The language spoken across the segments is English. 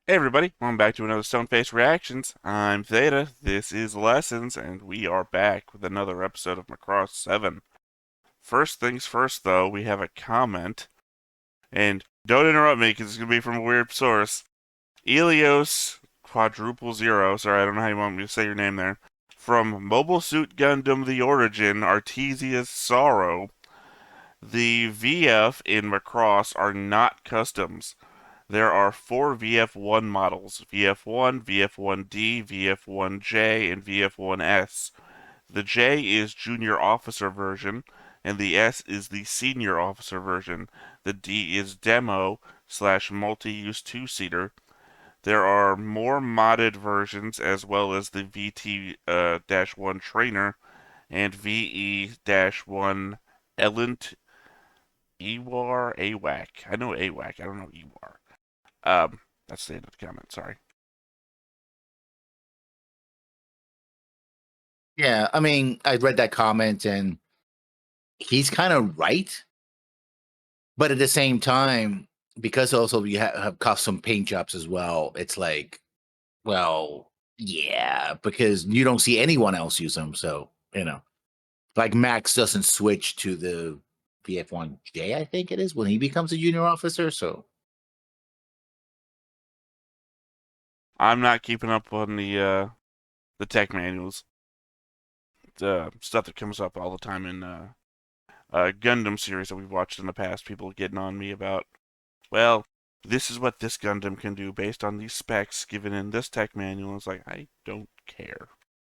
Hey everybody, welcome back to another Stoneface Reactions. I'm Theta, this is Lessons, and we are back with another episode of Macross 7. First things first though, we have a comment, and don't interrupt me because it's going to be from a weird source. Elios Quadruple Zero, sorry I don't know how you want me to say your name there, from Mobile Suit Gundam The Origin, Artesia's Sorrow. The VF in Macross are not customs. There are four VF1 models: VF1, VF1D, VF1J, and VF1S. The J is junior officer version, and the S is the senior officer version. The D is demo slash multi-use two-seater. There are more modded versions as well as the VT-1 trainer and VE-1 Elent Ewar AWAC. I know AWAC, I don't know Ewar. That's the end of the comment. Sorry. Yeah, I mean, I read that comment and he's kind of right, but at the same time, because also you have custom paint jobs as well, it's like, well, yeah, because you don't see anyone else use them. So, like Max doesn't switch to the VF1J, I think it is, when he becomes a junior officer. So, I'm not keeping up on the tech manuals. The stuff that comes up all the time in Gundam series that we've watched in the past. People getting on me about, well, this is what this Gundam can do based on these specs given in this tech manual. It's like I don't care.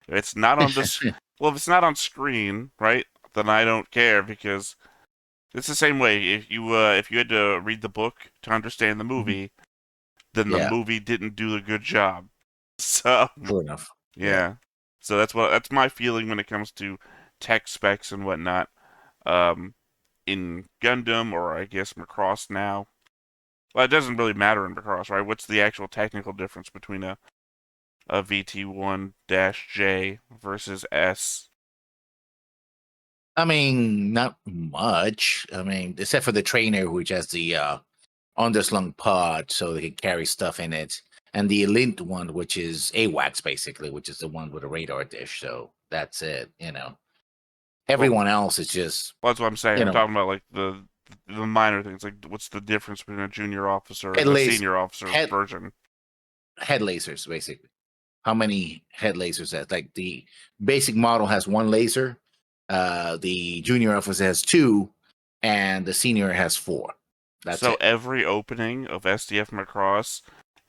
If it's not on this. Well, if it's not on screen, right? Then I don't care because it's the same way. If you had to read the book to understand the Mhm. movie, then the Yeah, movie didn't do a good job. So true enough. Yeah. yeah, so that's my feeling when it comes to tech specs and whatnot. Um, in Gundam or I guess Macross now. Well, it doesn't really matter in Macross, right? What's the actual technical difference between a VT1-J versus S? I mean, not much. I mean, except for the trainer, which has the underslung pod so they can carry stuff in it. And the elite one, which is AWACS basically, which is the one with a radar dish. So that's it. Well, Everyone else is just, that's what I'm saying. you I'm know, talking about like the minor things, like what's the difference between a junior officer head and a laser senior officer head version? head lasers, basically. How many head lasers that like the basic model has one laser, the junior officer has two, and the senior has four. That's So it. every opening of SDF Macross,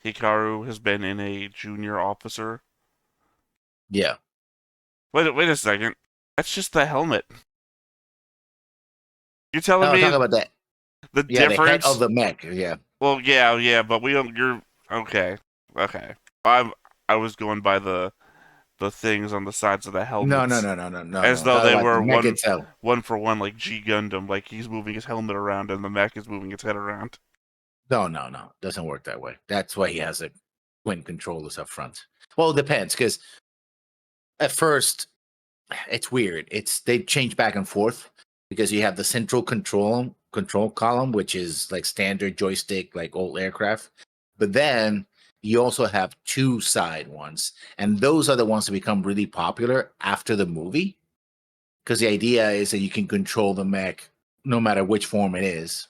Hikaru has been in a junior officer. Yeah. Wait a second. That's just the helmet. You're telling Oh, talk me about that. the Yeah, the head of difference? the mech. Yeah. Well, yeah, but we don't. You're okay, okay. I'm. I was going by the things on the sides of the No, no, helmets, no, no, no, no, as no. though Talk they about the were mech itself. one for one, like G Gundam. Like he's moving his helmet around and the mech is moving its head around. No, no, no. Doesn't work that way. That's why he has a twin controllers up front. Well, it depends because at first it's weird. It's they change back and forth because you have the central control column, which is like standard joystick, like old aircraft. But then you also have two side ones, and those are the ones that become really popular after the movie. Because the idea is that you can control the mech no matter which form it is,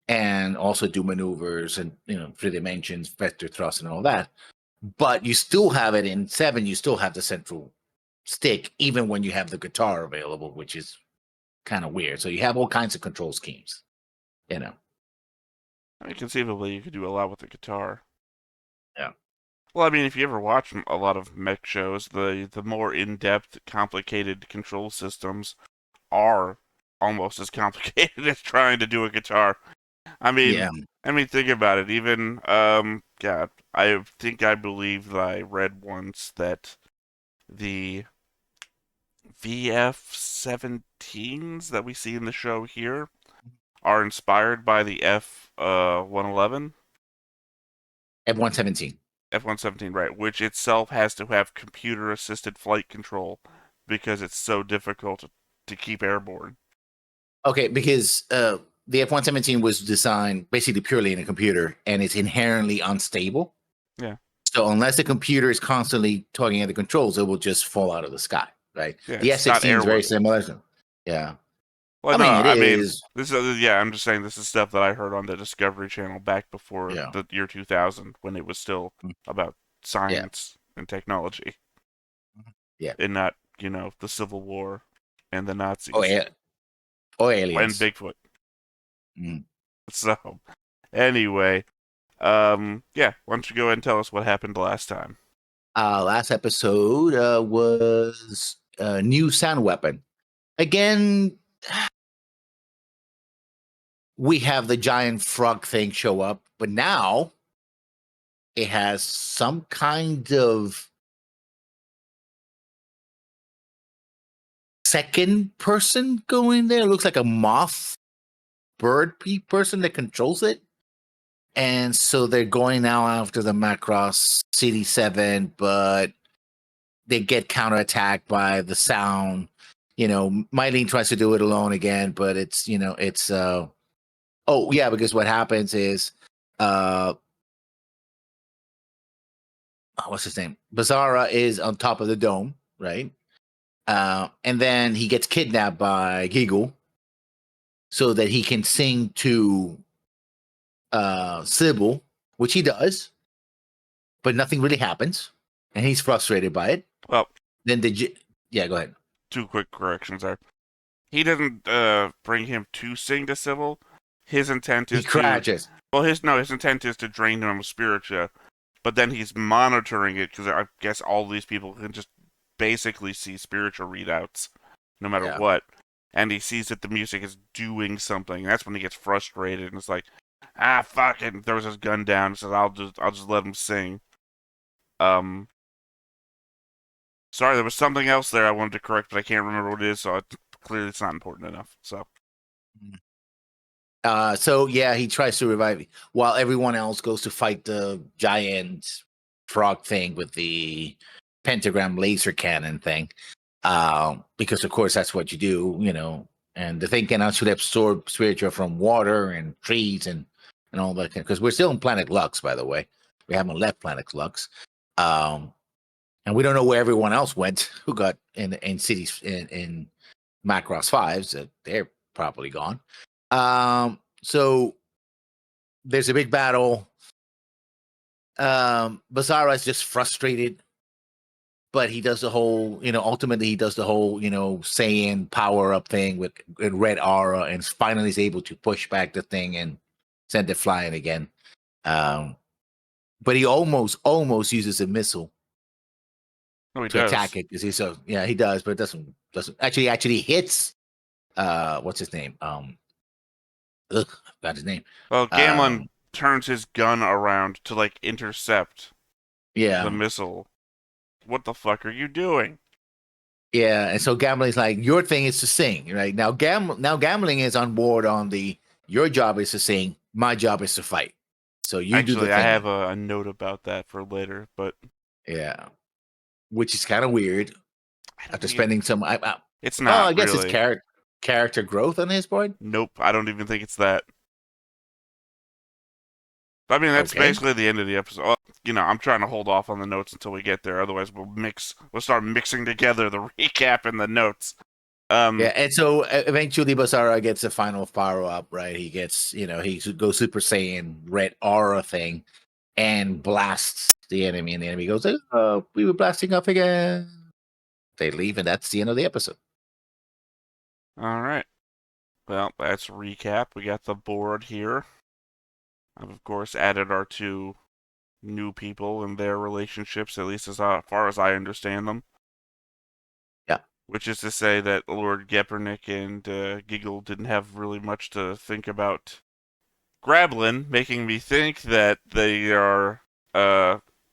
and also do maneuvers and 3 dimensions, vector thrust, and all that. But you still have it in 7. You still have the central stick, even when you have the guitar available, which is kind of weird. So you have all kinds of control schemes. You know. I mean, conceivably, you could do a lot with the guitar. Yeah. Well, I mean, if you ever watch a lot of mech shows, the more in-depth, complicated control systems are almost as complicated as trying to do a guitar. I mean, Yeah. think about it. Even, God, I believe that I read once that the VF-17s that we see in the show here are inspired by the F-111, F-117. F-117, right? Which itself has to have computer-assisted flight control because it's so difficult to keep airborne. Okay, because the F-117 was designed basically purely in a computer, and it's inherently unstable. Yeah. So unless the computer is constantly tugging at the controls, it will just fall out of the sky, right? Yeah, The it's not F-16 is very airworthy. similar. Yeah. Well, I no, mean, it I mean is. this is yeah. I'm just saying this is stuff that I heard on the Discovery Channel back before Yeah. the year 2000 when it was still Mm, about yeah. science and technology Yeah. and not the Civil War and the Or, Nazis a- or and aliens. Bigfoot. Mm. So anyway, yeah. Why don't you go ahead and tell us what happened last time? Last episode was a new sound weapon. Again, we have the giant frog thing show up, but now it has some kind of second person going there. It looks like a moth person that controls it. And so they're going now after the Macross CD7, but they get counterattacked by the sound. Mylene tries to do it alone again, but it's oh yeah, because what happens is uh what's his name? Bizarra is on top of the dome, right? And then he gets kidnapped by Giggle so that he can sing to Sybil, which he does, but nothing really happens, and he's frustrated by it. Well, Then yeah, go ahead. two quick corrections there. He didn't bring him to sing to Sybil. His intent He is to crashes. well, his intent is to drain him of spiritua, but then he's monitoring it because I guess all these people can just basically see spiritual readouts no matter Yeah. what. And he sees that the music is doing something. And that's when he gets frustrated and it's like, ah, fuck it. And throws his gun down and says, I'll just let him sing. Um, sorry, there was something else there I wanted to correct, but I can't remember what it is. So clearly, it's not important enough. So So yeah, he tries to revive it while everyone else goes to fight the giant frog thing with the pentagram laser cannon thing. Because of course that's what you do. And the thing can actually absorb spiritual from water and trees and all that. Because we're still on Planet Lux, by the way. We haven't left Planet Lux. And we don't know where everyone else went who got in cities in Macross fives. They're probably gone. So there's a big battle. Bizarra is just frustrated, but he does the whole, ultimately he does the whole, Saiyan power up thing with red aura, and finally is able to push back the thing and send it flying again. But he almost uses a missile no, he to attack does. it because he's so yeah, he does, but it doesn't actually hits what's his name? Got his name. Well, Gamlin Um turns his gun around to like intercept the yeah. missile. What the fuck are you doing? Yeah, and so gambling's like your thing is to sing, right? Now gambling is on board on the your job is to sing, my job is to fight. So you do the Actually, I thing. have a note about that for later, but Yeah, which is kind of weird I don't after even. spending It's well, not I guess it's really. character growth on his part. Nope, I don't even think it's that. I mean, that's Okay. basically the end of the episode. Well, I'm trying to hold off on the notes until we get there. Otherwise, we'll start mixing together the recap and the notes. Yeah, and so eventually Basara gets a final power up, right? He gets, he goes Super Saiyan red aura thing and blasts the enemy, and the enemy goes, we were blasting up again. They leave, and that's the end of the episode. All right. Well, that's recap. We got the board here. I've of course added our two new people and their relationships, at least as far as I understand them. Yeah. Which is to say that Lord Geppernick and Giggle didn't have really much to think about Grablin, making me think that they are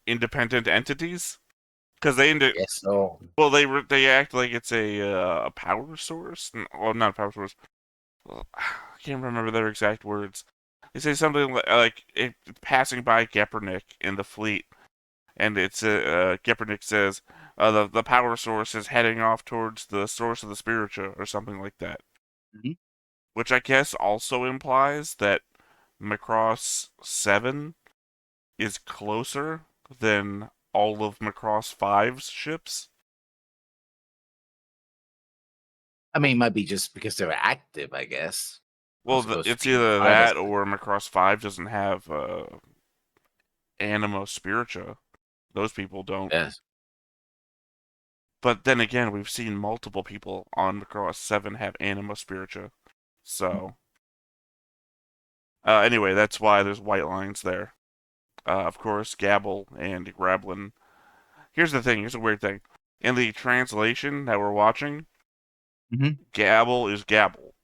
independent entities because Yes. So well they act like it's a power source. Well, not a power source. Well, I can't remember their exact words. They say something like it, passing by Geppernick in the fleet, and it's Geppernick says the power source is heading off towards the source of the spiritua or something like that. Mhm. which I guess also implies that Macross 7 is closer than all of Macross 5's ships. I mean, it might be just because they're active, I guess. As Well, opposed to it's being either that idle. or Macross 5 doesn't have Anima Spiritua. Those people don't. Yes. But then again, we've seen multiple people on Macross 7 have Anima Spiritua. So, anyway, that's why there's white lines there. Of course, Gabble and Grablin. Here's the thing, here's a weird thing. In the translation that we're watching, Mm-hmm. Gabble is Gabble.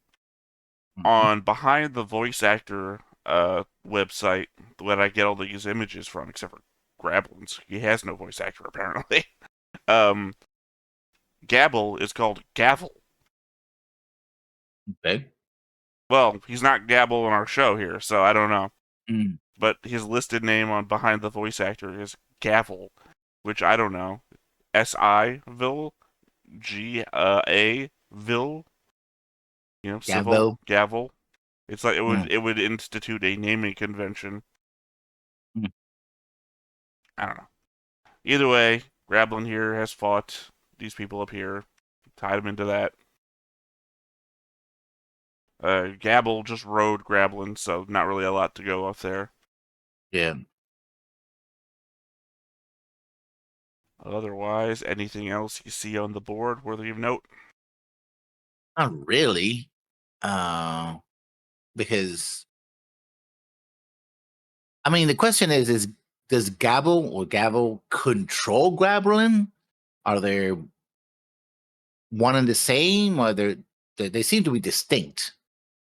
Mm-hmm. On behind the voice actor website that I get all these images from, except for Grablin's. He has no voice actor apparently. um, Gabble is called Gavel. Okay. Well, he's not Gabble in our show here, so I don't know. Mm. But his listed name on behind the voice actor is Gavel, which I don't know. S.I. Ville? G-A Ville? You know, civil Gabo. gavel. It's like Mm. it would institute a naming convention. Mm. I don't know. Either way, Grablin here has fought these people up here, tied them into that. Gabble just rode Grablin, so not really a lot to go off there. Yeah. Otherwise, anything else you see on the board worthy of note? Not really. Uh, because I mean, the question is does Gabble or Gavel control Grablin? Are they one and the same? Or they seem to be distinct,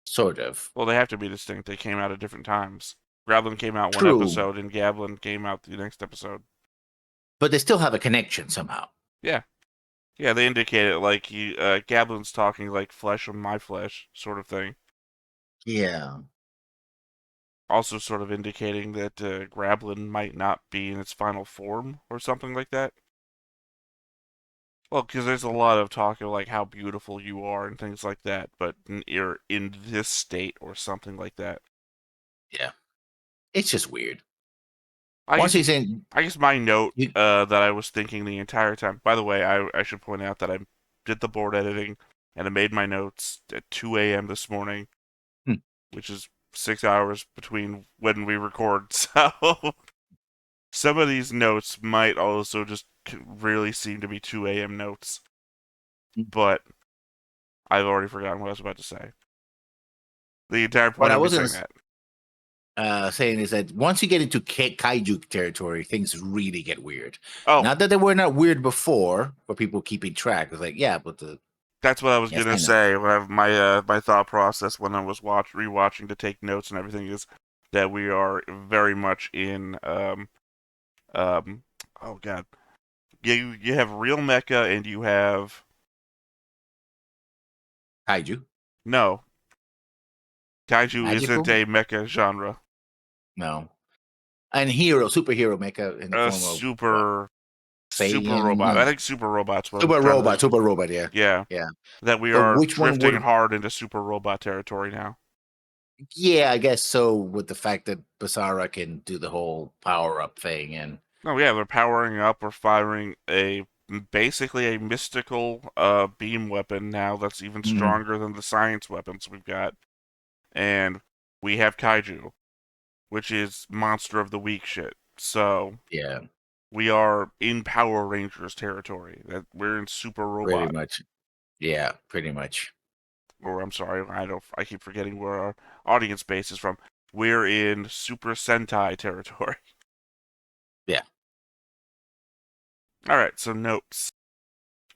sort of. Well, they have to be distinct. They came out at different times. Grablin came out one True, episode, and Gablin came out the next episode. but they still have a connection somehow. Yeah, yeah, they indicate it like Gablin's talking like flesh of my flesh, sort of thing. Yeah. Also, sort of indicating that Grablin might not be in its final form or something like that. Well, because there's a lot of talk of like how beautiful you are and things like that, but you're in this state or something like that. Yeah. It's just weird. I Once guess he's in, I guess my note you, that I was thinking the entire time. By the way, I should point out that I did the board editing and I made my notes at 2 a.m. this morning, hmm, which is 6 hours between when we record. So some of these notes might also just really seem to be 2 a.m. notes, hmm. but I've already forgotten what I was about to say. The entire What point I of me was gonna saying that. saying is that once you get into kaiju territory, things really get weird. Oh, Not that they were not weird before, for people keeping track. It's like, yeah, but the that's what I was yes, gonna I know. say. My thought process when I was rewatching to take notes and everything is that we are very much in um oh god, you have real mecha and you have Kaiju, no, kaiju isn't magical, a mecha genre. no, and superhero mecha in the A form of what? super Saiyan, robot. no, I think super robot's what I was super trying robot, to. super robot. Yeah, Yeah, yeah. that we But are which one drifting would? hard into super robot territory now. Yeah, I guess so. With the fact that Basara can do the whole power up thing, and Oh yeah, they're powering up or firing a basically a mystical beam weapon now that's even mm, stronger than the science weapons we've got. And we have kaiju, which is monster of the week shit. So yeah, we are in Power Rangers territory. That we're in Super pretty Robot. much. Yeah, pretty much. Or I'm sorry, I keep forgetting where our audience base is from. We're in Super Sentai territory. Yeah. Alright, so notes.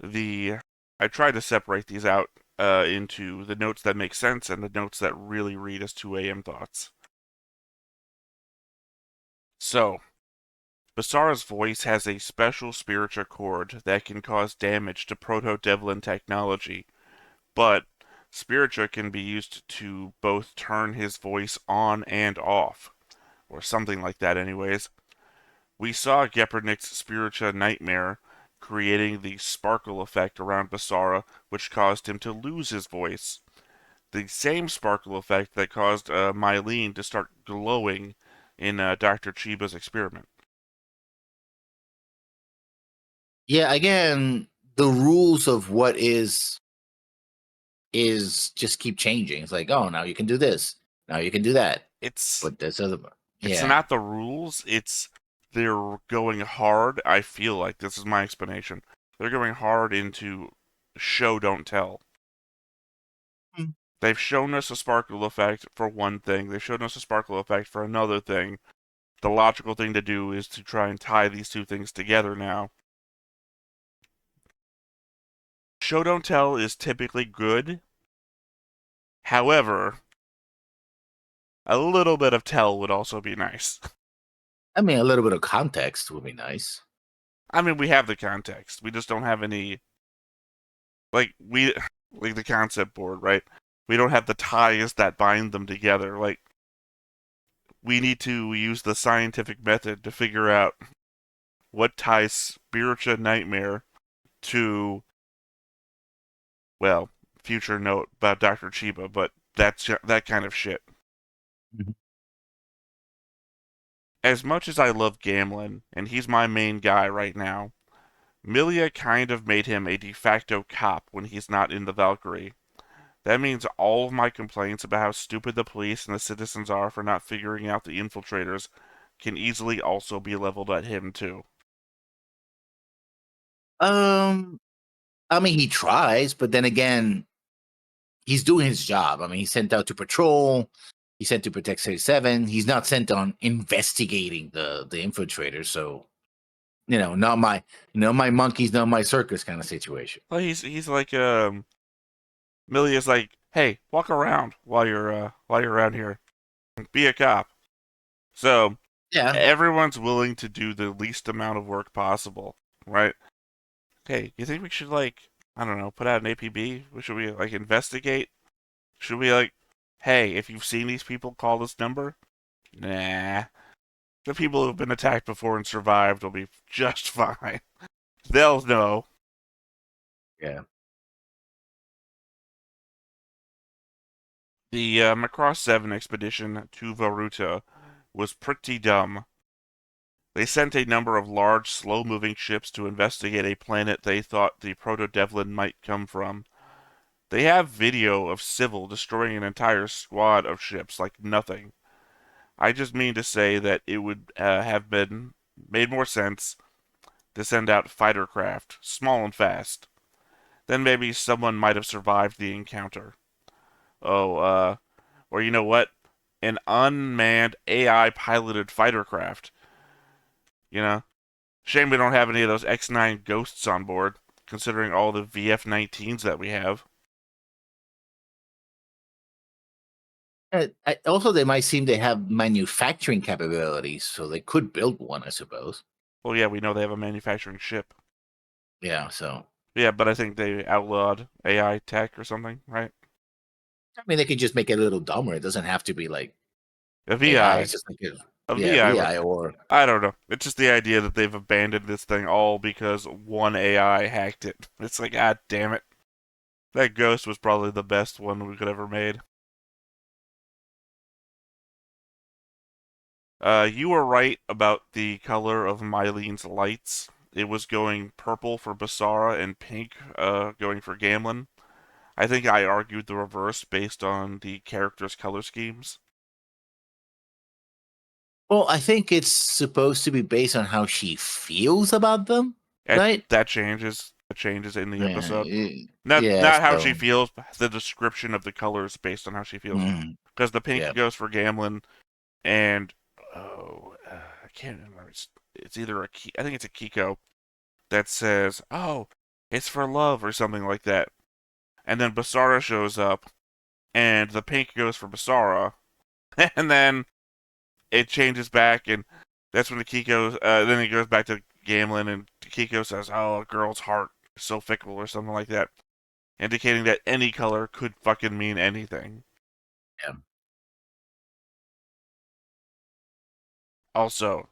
The I tried to separate these out into the notes that make sense and the notes that really read as 2 a.m. thoughts. So, Basara's voice has a special spiritual chord that can cause damage to Proto-Devlin technology, but spiritual can be used to both turn his voice on and off, or something like that anyways. We saw Gepardnik's spiritual nightmare creating the sparkle effect around Basara, which caused him to lose his voice. the same sparkle effect that caused Mylene to start glowing in Dr. Chiba's experiment. Yeah, again, the rules of what is just keep changing. It's like, oh, now you can do this, now you can do that, It's but this other, it's yeah. not the rules, it's they're going hard. I feel like this is my explanation. They're going hard into show don't tell. Hmm. They've shown us a sparkle effect for one thing. They've shown us a sparkle effect for another thing. The logical thing to do is to try and tie these two things together now. Show don't tell is typically good. However, a little bit of tell would also be nice. I mean, a little bit of context would be nice. I mean, we have the context. We just don't have any like we like the concept board, right? We don't have the ties that bind them together. Like we need to use the scientific method to figure out what ties Spiritual Nightmare to, well, future note about Dr. Chiba, but that's that kind of shit. Mhm. As much as I love Gamlin, and he's my main guy right now, Milia kind of made him a de facto cop when he's not in the Valkyrie. That means all of my complaints about how stupid the police and the citizens are for not figuring out the infiltrators can easily also be leveled at him too. Um, I mean, he tries, but then again, he's doing his job. I mean, he's sent out to patrol. He's sent to protect 67. He's not sent on investigating the infiltrators. So not my monkeys, not my circus kind of situation. Well, he's like Milia's like, hey, walk around while you're around here, be a cop. So Yeah, everyone's willing to do the least amount of work possible, right? Hey, you think we should like, I don't know, put out an APB? Should we like investigate? Should we like, hey, if you've seen these people, call this number? Nah. The people who've been attacked before and survived will be just fine. They'll know. yeah. The Macross 7 expedition to Varuta was pretty dumb. They sent a number of large, slow-moving ships to investigate a planet they thought the Proto-Devlin might come from. They have video of Civil destroying an entire squad of ships like nothing. I just mean to say that it would have been made more sense to send out fighter craft, small and fast. Then maybe someone might have survived the encounter. Oh, or you know what? An unmanned AI piloted fighter craft. You know? Shame we don't have any of those X9 ghosts on board, considering all the VF-19s that we have. Also, they might seem to have manufacturing capabilities, so they could build one, I suppose. Well, yeah, we know they have a manufacturing ship. Yeah, so Yeah, but I think they outlawed AI tech or something, right? I mean, they could just make it a little dumber. It doesn't have to be like A AI. VI. It's just like A yeah, VI would. VI or I don't know. It's just the idea that they've abandoned this thing all because one AI hacked it. It's like, ah, damn it. That ghost was probably the best one we could ever made. You were right about the color of Mylene's lights. It was going purple for Basara and pink going for Gamlin. I think I argued the reverse based on the characters' color schemes. well, I think it's supposed to be based on how she feels about them, It, right? that changes. That changes in the Yeah, episode. Not yeah. not how she So feels, but the description of the colors based on how she feels. mm, Because the pink yeah. goes for Gamlin, and I can't remember. It's either a key. I think it's a Kiko that says, "Oh, it's for love" or something like that. And then Basara shows up, and the pink goes for Basara, and then it changes back, and that's when the Kiko. Then it goes back to Gamlin, and Kiko says, "Oh, a girl's heart is so fickle" or something like that, indicating that any color could fucking mean anything. Yeah. Also,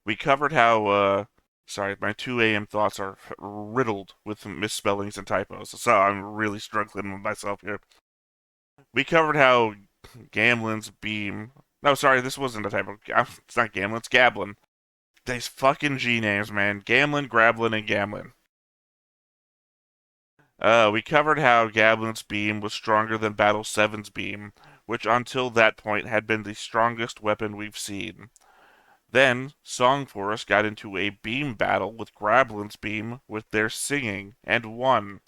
we covered how. Sorry, my 2 a.m. thoughts are riddled with misspellings and typos, so I'm really struggling with myself here. We covered how Gamlen's beam. No, sorry, this wasn't a type of. It's not Gamlen, it's Gablin. These fucking G names, man. Gamlen, Grablin, and Gamlen. We covered how Gablin's beam was stronger than Battle 7's beam, which until that point had been the strongest weapon we've seen. Then, Song Forest got into a beam battle with Grablin's beam with their singing, and won,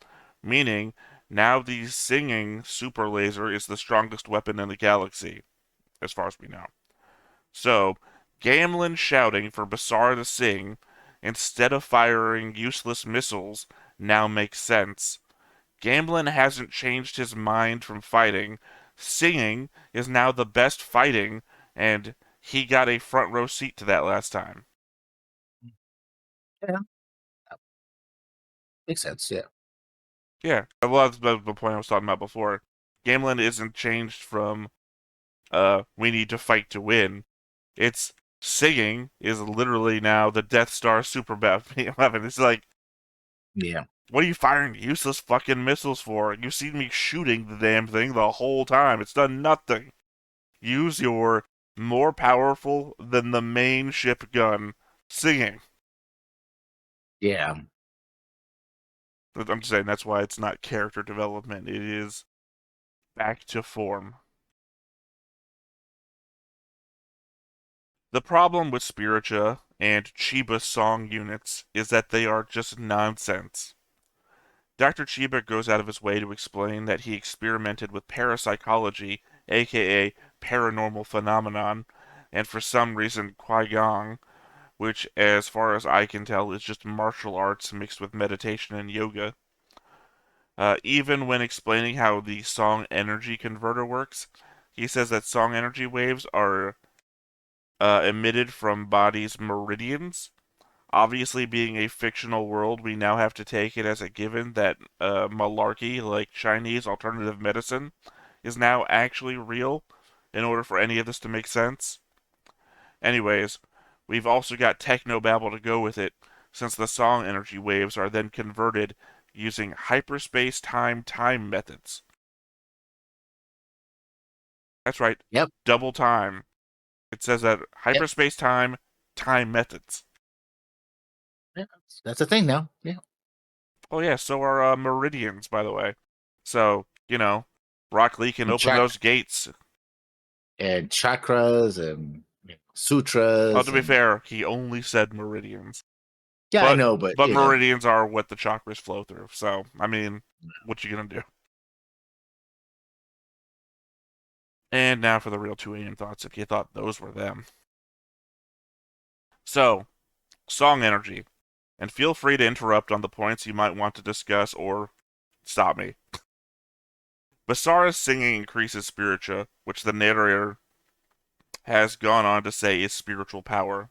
meaning now the singing super laser is the strongest weapon in the galaxy, as far as we know. So, Gamlen shouting for Basara to sing instead of firing useless missiles now makes sense. Gamlen hasn't changed his mind from fighting. Singing is now the best fighting, and he got a front row seat to that last time. Yeah, makes sense. Yeah. Yeah, a lot of the point I was talking about before. Gamlen isn't changed from we need to fight to win. It's singing is literally now the Death Star super weapon. It's like, Yeah. what are you firing useless fucking missiles for? You've seen me shooting the damn thing the whole time. It's done nothing. Use your more powerful than the main ship gun singing. Yeah. I'm just saying that's why it's not character development. It is back to form. The problem with Spiritia and Chiba song units is that they are just nonsense. Dr. Chiba goes out of his way to explain that he experimented with parapsychology, aka paranormal phenomenon, and for some reason Qui-Gong, which, as far as I can tell, is just martial arts mixed with meditation and yoga. Even when explaining how the song energy converter works, he says that song energy waves are emitted from bodies' meridians. Obviously, being a fictional world, we now have to take it as a given that malarkey, like Chinese alternative medicine, is now actually real in order for any of this to make sense. Anyways, we've also got technobabble to go with it, since the song energy waves are then converted using hyperspace time methods. That's right, Yep. double time. It says that Yep. hyperspace time methods. Yeah. That's a thing now. Yeah. Oh yeah, so are meridians, by the way. So, Rock Lee can And open those gates. chakras and Oh, sutras to be and fair, he only said meridians. yeah, I But know, but but meridians are what the chakras flow through. So, I mean, what you gonna do? And now for the real 2 a.m. thoughts, if you thought those were them. So, song energy. And feel free to interrupt on the points you might want to discuss or stop me. Basara's singing increases spiritua, which the narrator has gone on to say is spiritual power.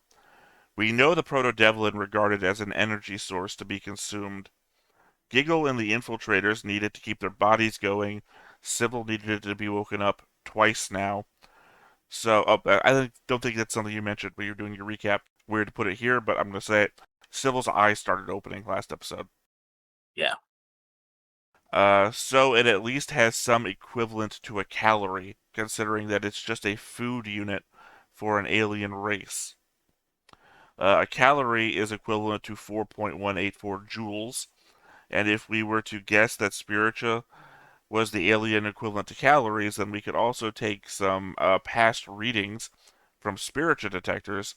We know the Proto-Devlin regarded as an energy source to be consumed. Giggle and the infiltrators needed to keep their bodies going. Sybil needed to be woken up twice now. So, I don't think that's something you mentioned when you're doing your recap. Weird to put it here, but I'm going to say it. Sybil's eyes started opening last episode. yeah. So it at least has some equivalent to a calorie, considering that it's just a food unit for an alien race. A calorie is equivalent to 4.184 joules, and if we were to guess that spiritua was the alien equivalent to calories, then we could also take some past readings from spiritua detectors.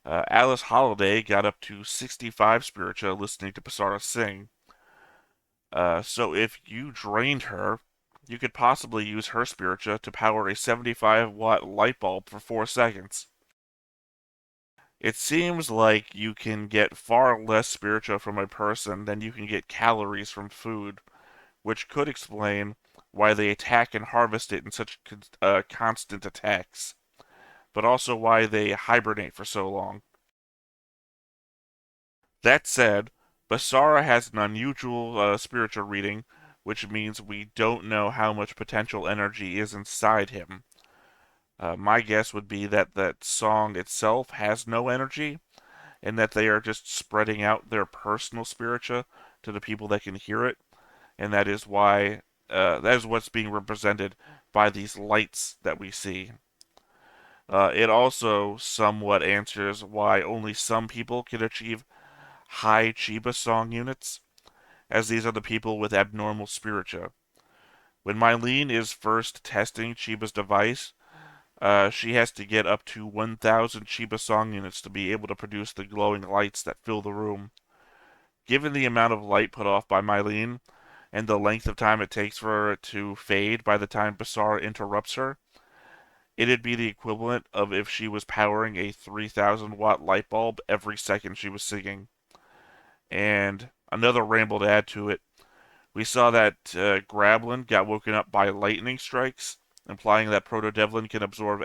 Alice Holiday got up to 65 spiritua listening to Basara sing. So if you drained her, you could possibly use her spiritua to power a 75-watt light bulb for 4 seconds. It seems like you can get far less spiritua from a person than you can get calories from food, which could explain why they attack and harvest it in such constant attacks, but also why they hibernate for so long. That said, Basara has an unusual spiritual reading, which means we don't know how much potential energy is inside him. My guess would be that that song itself has no energy, and that they are just spreading out their personal spiritua to the people that can hear it, and that is why that is what's being represented by these lights that we see. It also somewhat answers why only some people can achieve high Chiba song units, as these are the people with abnormal spiritua. When Mylene is first testing Chiba's device, she has to get up to 1,000 Chiba song units to be able to produce the glowing lights that fill the room. Given the amount of light put off by Mylene, and the length of time it takes for it to fade by the time Basara interrupts her, it'd be the equivalent of if she was powering a 3,000-watt light bulb every second she was singing. And another ramble to add to it, we saw that Grablin got woken up by lightning strikes, implying that Proto-Devlin can absorb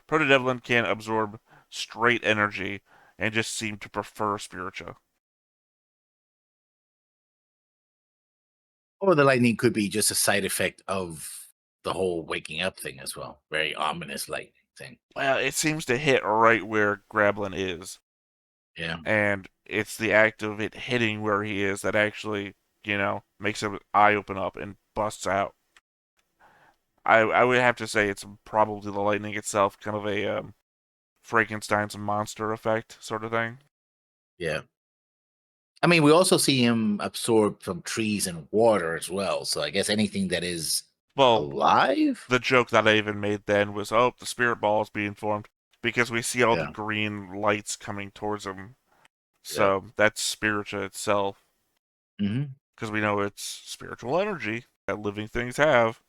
Proto-Devlin can absorb straight energy and just seem to prefer spiritua. Or the lightning could be just a side effect of the whole waking up thing as well. Very ominous lightning thing. Well, it seems to hit right where Grablin is. Yeah. And it's the act of it hitting where he is that actually, makes his eye open up and busts out. I would have to say it's probably the lightning itself, kind of a Frankenstein's monster effect sort of thing. Yeah. I mean, we also see him absorb from trees and water as well. So I guess anything that is alive. The joke that I even made then was, oh, the spirit ball is being formed because we see all the green lights coming towards him. So that's spiritua itself. Because we know it's spiritual energy that living things have.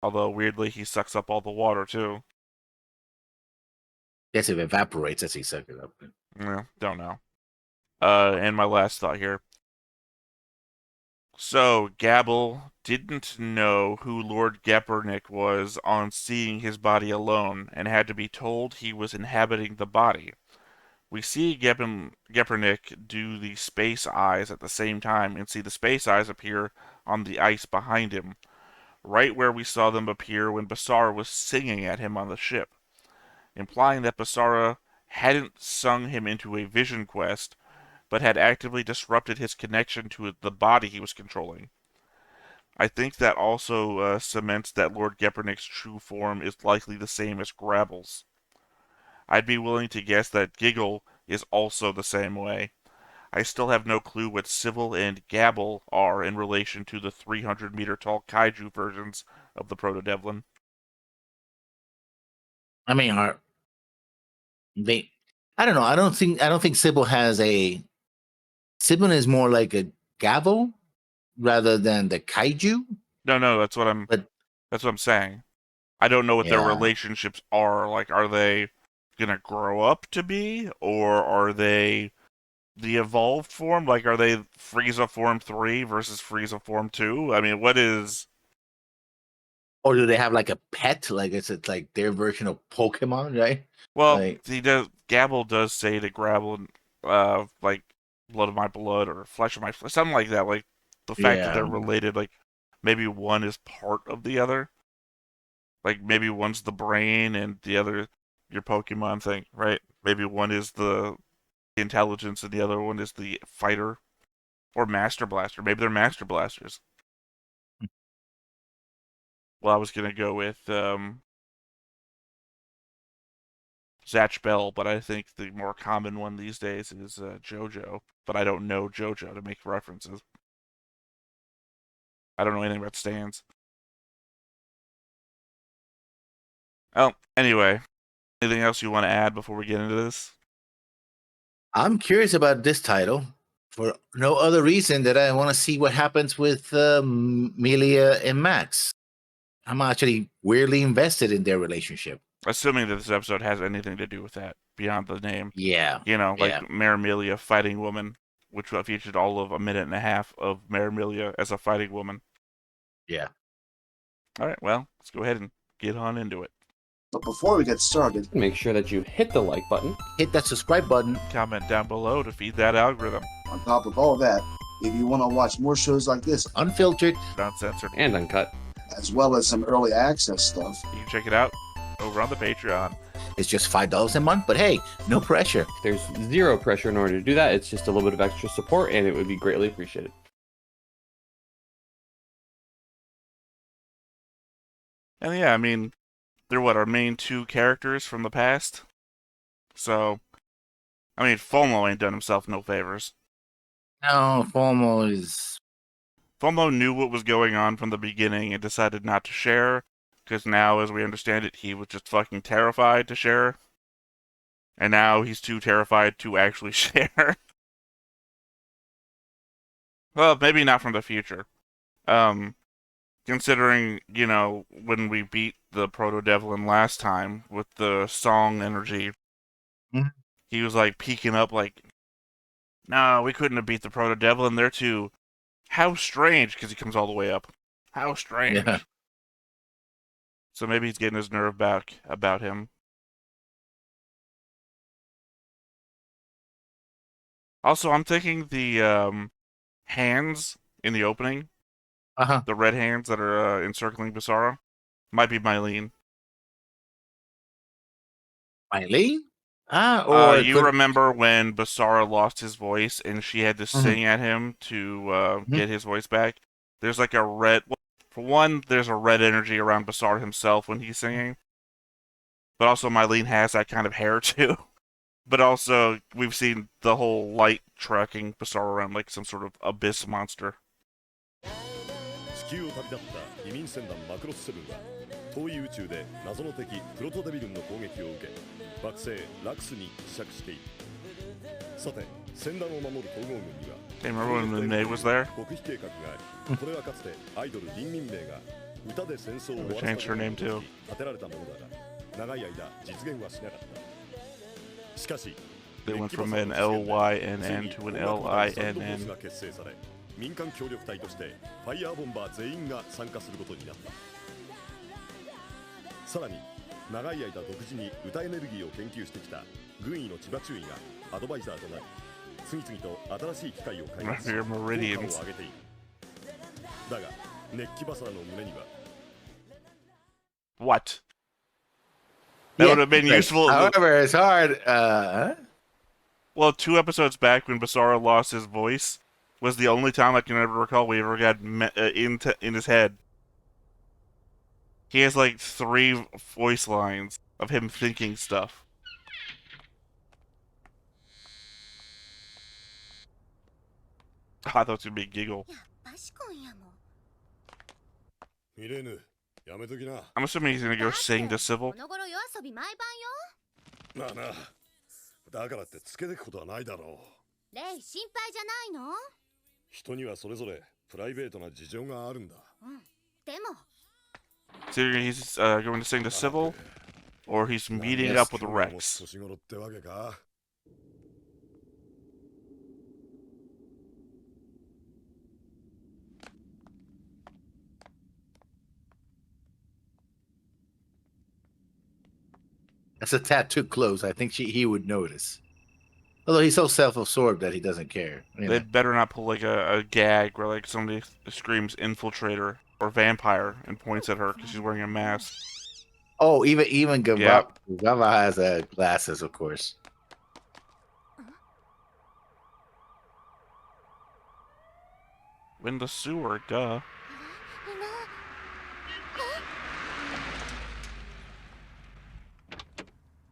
Although weirdly, he sucks up all the water too. Guess it evaporates as he sucks it up. Yeah, don't know. And my last thought here. So, Gabble didn't know who Lord Geppernick was on seeing his body alone, and had to be told he was inhabiting the body. We see Geppernick do the space eyes at the same time, and see the space eyes appear on the ice behind him, right where we saw them appear when Basara was singing at him on the ship, implying that Basara hadn't sung him into a vision quest, but had actively disrupted his connection to the body he was controlling. I think that also cements that Lord Geppernick's true form is likely the same as Grabble's. I'd be willing to guess that Giggle is also the same way. I still have no clue what Civil and Gabble are in relation to the 300-meter tall kaiju versions of the Proto-Devlin. I mean, I don't know. I don't think Sybil has a. Sybil is more like a gavel rather than the kaiju. No, that's what I'm saying. I don't know what their relationships are. Like, are they gonna grow up to be, or are they the evolved form? Like, are they Frieza Form 3 versus Frieza Form 2? I mean, what is... Or do they have like a pet? Like, it's like their version of Pokemon, right? Well, Gabble does say to Grabble, like, blood of my blood or flesh of my flesh, something like that. Like, the fact that they're related, like, maybe one is part of the other. Like, maybe one's the brain and the other your Pokemon thing, right? Maybe one is the intelligence and the other one is the fighter. Or Master Blaster. Maybe they're Master Blasters. Well, I was gonna go with Zatch Bell, but I think the more common one these days is JoJo. But I don't know JoJo to make references. I don't know anything about stands. Oh, anyway. Anything else you want to add before we get into this? I'm curious about this title for no other reason that I want to see what happens with Melia and Max. I'm actually weirdly invested in their relationship. Assuming that this episode has anything to do with that beyond the name. Yeah. Like Marimelia Fighting Woman, which featured all of a minute and a half of Marimelia as a fighting woman. Yeah. All right, well, let's go ahead and get on into it. But before we get started, make sure that you hit the like button, hit that subscribe button, comment down below to feed that algorithm. On top of all that, if you want to watch more shows like this, unfiltered, uncensored, and uncut, as well as some early access stuff, you can check it out over on the Patreon. It's just $5 a month, but hey, no pressure. There's zero pressure in order to do that. It's just a little bit of extra support, and it would be greatly appreciated. And yeah, I mean, they're what, our main two characters from the past? So, I mean, FOMO ain't done himself no favors. No, FOMO is. FOMO knew what was going on from the beginning and decided not to share, because now, as we understand it, he was just fucking terrified to share. And now he's too terrified to actually share. Well, maybe not from the future. Considering, you know, when we beat the Proto-Devlin last time with the song energy, Mhm. he was like peeking up like, no, we couldn't have beat the Proto-Devlin. They're too... How strange, because he comes all the way up. How strange. Yeah. So maybe he's getting his nerve back about him. Also, I'm thinking the hands in the opening, Uh-huh. the red hands that are encircling Basara, might be Mylene. Eileen? Or it You could. remember when Basara lost his voice and she had to sing at him to Mhm. get his voice back? There's like a red... Well, for one, there's a red energy around Basara himself when he's singing. But also Mylene has that kind of hair too. But also, we've seen the whole light tracking Basara around like some sort of abyss monster. 地球を旅立った移民船団マクロスセブンは遠い宇宙で謎の敵プロトデビルンの攻撃を受け惑星ラクスに希釈している。さて船団を守る統合軍には Hey, remember when the maid was there? 極秘計画があり、これはかつてアイドルリンミン名が歌で戦争を終わら Changed せ her た name too. 立てられたものだが、長い間実現はしなかった。しかし They went from an LYNN to an LINN. が結成され、民間協力隊としてファイヤーボンバー全員が参加することになった。さらに長い間独自に歌エネルギーを研究してきた軍医の千葉中尉がアドバイザーとなり、次々と新しい機械を開発し、効果を上げている。だが熱気バサラの胸には What? That would have been useful. However, it's hard. Well, 2 episodes back when Basara lost his voice was the only time I can ever recall we ever got in his head. He has like 3 voice lines of him thinking stuff. Oh, I thought it was gonna be a giggle. ミレーヌ、やめときな。 I'm assuming he's gonna go sing to Civil. まあな、だからってつけてくことはないだろう。レイ、心配じゃないの？人にはそれぞれプライベートな事情があるんだ。でも So either he's going to sing to Civil, or he's meeting up with Rex. 年頃ってわけか。That's a tad too close. I think he would notice. Although he's so self-absorbed that he doesn't care. You know? They better not pull like a gag where like somebody screams infiltrator or vampire and points at her because she's wearing a mask. Oh, even Gava, Yep. Gava has glasses, of course. In the sewer, duh.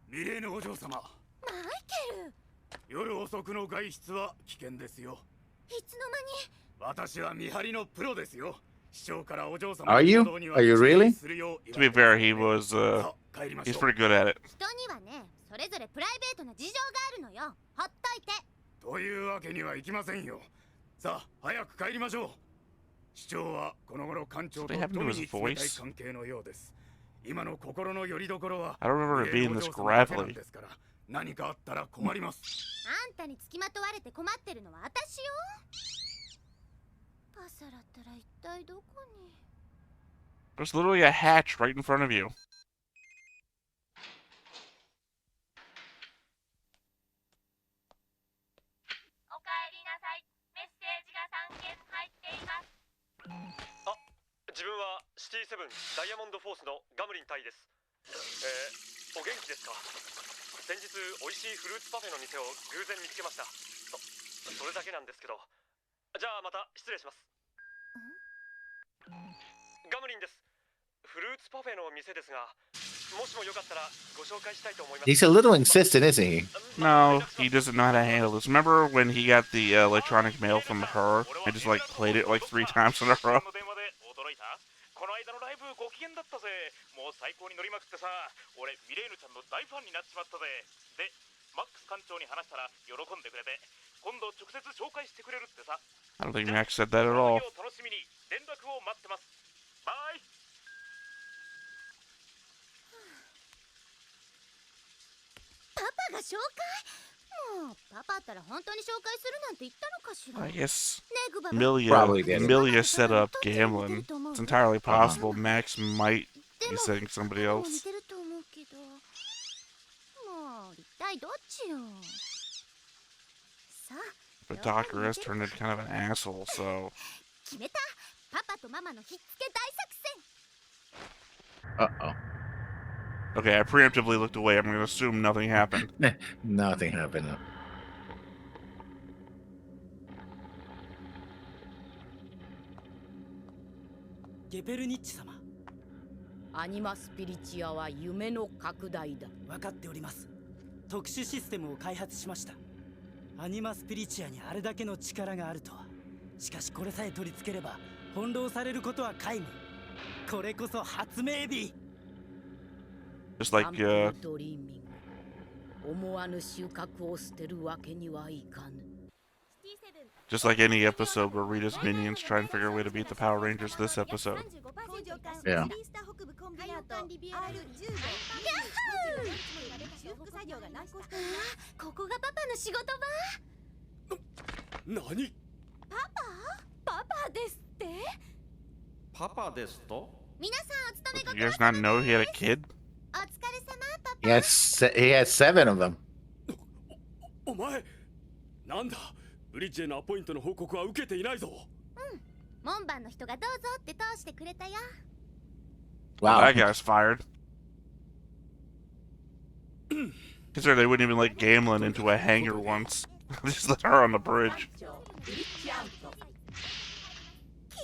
ミレーヌお嬢様、マイケル、夜遅くの外出は危険ですよ。いつの間に？私は見張りのプロですよ。市長からお嬢様 Are you? Are you really? To be fair, he was he's pretty good at it. 人にはね、それぞれプライベートな事情があるのよ。ほっといて。というわけにはいきませんよ。さあ、早く帰りましょう。市長はこの頃館長と富に冷たい関係のようです。今の心の拠り所は I don't remember it being this gravelly. ですから、何かあったら困ります。あんたにつきまとわれて困ってるのは私よ。バサラったら一体どこに？ There's literally a hatch right in front of you. おかえりなさい。メッセージが3件入っています。自分はシティセブンダイヤモンドフォースのガムリン隊です。お元気ですか？先日美味しいフルーツパフェの店を偶然見つけました。それだけなんですけど。じゃあまた失礼します。ガムリンです。フフルーツパフェの店ですが、もしもよかったらご紹介したいと思います。 He's a little insistent, isn't he? No, he doesn't know how to handle this. Remember when he got the electronic mail from her and just like played it like 3 times in a row? この間のライブご機嫌だったぜ。もう最高に乗りまくってさ、俺ミレーヌちゃんの大ファンになっちまったぜ。で、マックス館長に話したら喜んでくれて、今度直接紹介してくれるってさ。 I don't think Max said that at all. 楽しみに連絡を待ってます。バイ。パパが紹介？もうパパったら本当に紹介するなんて言ったのかしら。 I guess ね、グババ。 Probably did. Milia set up gambling. It's entirely possible Max might be setting somebody 似 else. てると思うけど。もう一体どっちよ。さあ。 But Docker has turned into kind of an asshole, so 決めた。パパとママのひっつけ大作戦。 Uh-oh. okay, I preemptively looked away. I'm gonna assume nothing happened. Nothing happened. ゲペルニッチ様、アニマスピリチアは夢の拡大だ。分かっております。特殊システムを開発しました。アニマスピリチアにあれだけの力があるとは。しかしこれさえ取り付ければ翻弄されることは皆無。これこそ発明日。 Just like ドリーミング。思わぬ収穫を捨てるわけにはいかぬ。 just like any episode where Rita's minions try and figure a way to beat the Power Rangers this episode. Yeah. ここがパパの仕事場？何？パパですって？パパですと？皆さんお勤めご Did you guys not know he had a kid? お疲れ様パパ。 He has 7 of them. お前なんだ？ブリッジへのアポイントの報告は受けていないぞ。門番の人がどうぞって通してくれたよ。 Wow. That guy's fired. Consider they wouldn't even let Gamlin into a hangar once. They just let her on the bridge. 聞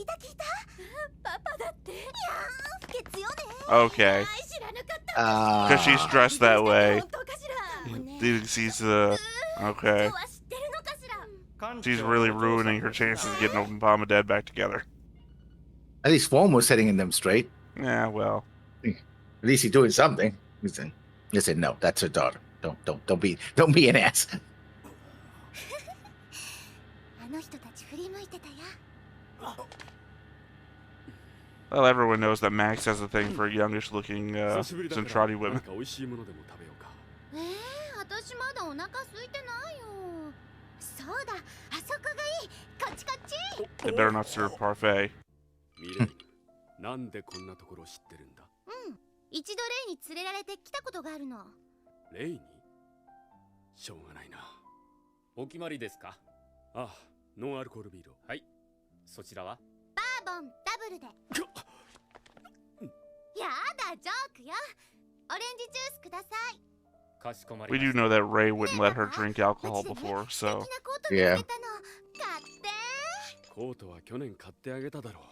いたパパだって。いやー、不潔よね。 Okay. 知らなかった。 Because she's dressed that way. 本当かしら。 She's, okay. 今日は知ってるのかしら。 She's really ruining her chances of getting Obama Dad back together. At least Foam was setting them straight. Yeah, well. At least he's doing something. He said, no, that's her daughter. Don't be an ass. あの人たち振り向いてたよ。 Well, everyone knows that Max has a thing for youngish-looking Centrati women. 美味しいものでも食べようか。私まだお腹空いてないよ。そうだ、あそこがいい。こっちこっち。 They better not serve parfait. ミレイ、なんでこんなところ知ってるんだ？一度レイに連れられて来たことがあるの。レイに？しょうがないな。お決まりですか？ああ、ノンアルコールビール。はい。そちらは？バーボンダブルで。やだ、ジョークよ。オレンジジュースください。 かしこまり We まし do た。 know that Ray wouldn't let her drink alcohol before, so. Yeah. 買って。コートは去年買ってあげただろう。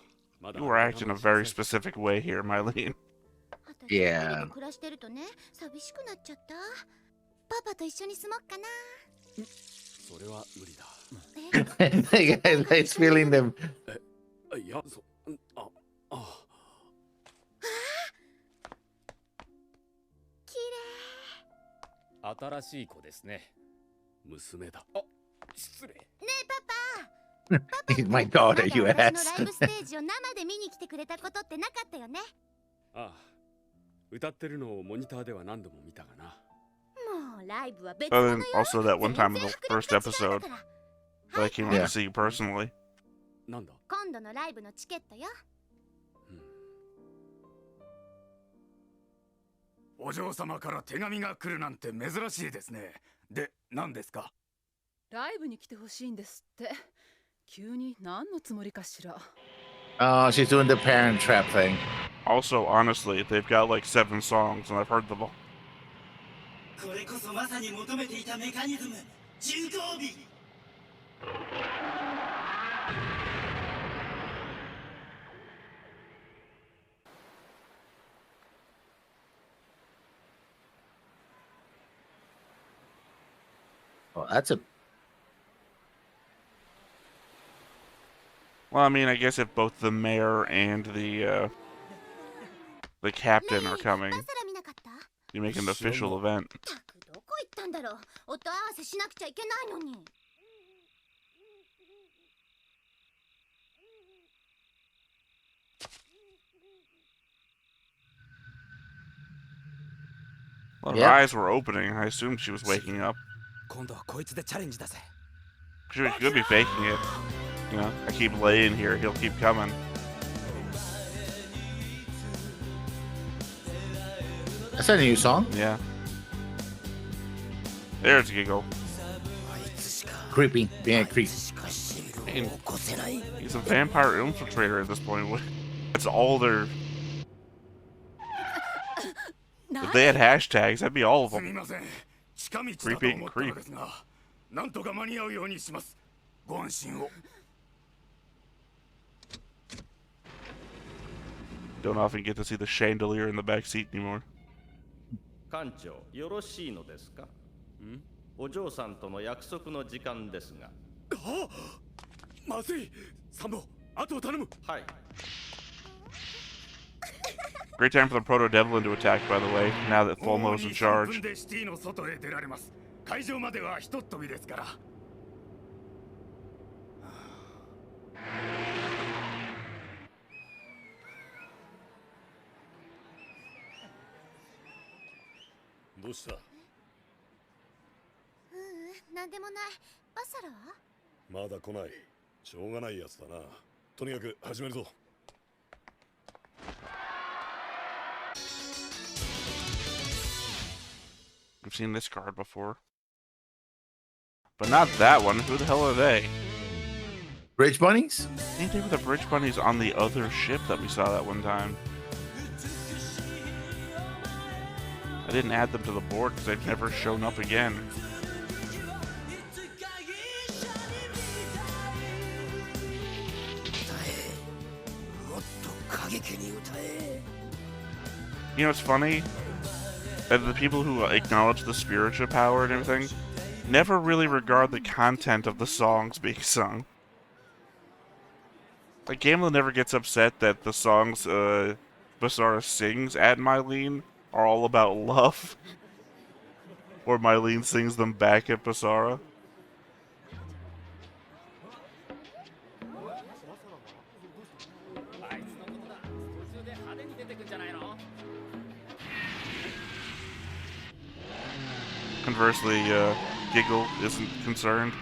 まだ You were acting a very specific way here, Mylene. Yeah. 暮らしてるとね、寂しくなっちゃった。パパと一緒に住もうかな。それは無理だ。He's feeling them. いや、綺麗。新しい子ですね。娘だ。あ、失礼。ねえパパ。 He's my daughter, you まだ ass. 私のライブステージを生で見に来てくれたことってなかったよね。ああ、歌ってるのをモニターでは何度も見たがな。もうライブは別 But 物 then よ。 also that one time in the first 全然 episode 迫力が違うから that I came out Yeah. to see you personally. なんだ？今度のライブのチケットよ。お嬢様から手紙が来るなんて珍しいですね。で、何ですか？ライブに来てほしいんですって。急に何のつもりかしら。 Oh, she's doing the parent trap thing. Also, honestly, they've got like 7 songs, and I've heard them all. これこそまさに求めていたメカニズム、重工尾。Oh, that's a. Well, I mean, I guess if both the mayor and the captain are coming, you make an official event. どこ行ったんだろう。音合わせしなくちゃいけないのに。Well, her Yep. eyes were opening. I assumed she was waking up. 今度はこいつでチャレンジだぜ。 She could be faking it. You know, I keep laying here, he'll keep coming. That's a new song. Yeah. There's a giggle. Creepy, being a creep. Man, he's a vampire infiltrator at this point. That's all they're. If they had hashtags, that'd be all of them. すみません。近道だと Creepy 思 and ったの creep. ですが、なんとか間に合うようにします。ご安心を。 Don't often get to see the chandelier in the back seat anymore. 館長、よろしいのですか？お嬢さんとの約束の時間ですが。あ、まずい。サンボ、後を頼む。はい。 Great time for the Proto Devlin to attack, by the way, now that Fulmo's in charge. 3分でシティの外へ出られます。会場まではひとっ飛びですから。どうした？なんでもない。バサラは？まだ来ない。しょうがないやつだな。とにかく始めるぞ。 I've seen this card before. But not that one. Who the hell are they? Bridge bunnies? I think they were the bridge bunnies on the other ship that we saw that one time. I didn't add them to the board because they've never shown up again. You know what's funny? That the people who acknowledge the spiritual power and everything never really regard the content of the songs being sung. Like, Gamla never gets upset that the songs Basara sings at Mylene are all about love. Or Mylene sings them back at Basara. Conversely, Giggle isn't concerned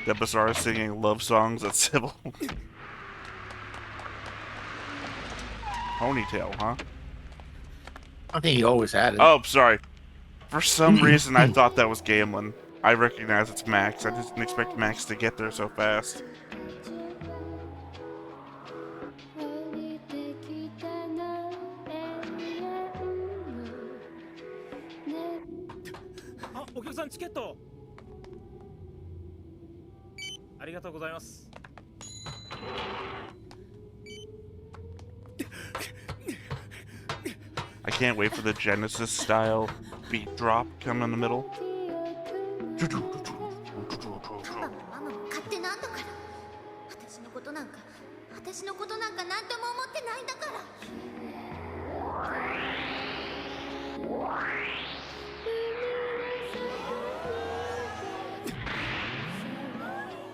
that Basara is singing love songs at Sybil. Ponytail, huh? I think he always had it. Oh, sorry. For some reason, I thought that was Gamlin. I recognize it's Max. I just didn't expect Max to get there so fast. I can't wait for the Genesis style beat drop come in the middle. ママも勝手なんだから。私のことなんか何とも思ってないんだから。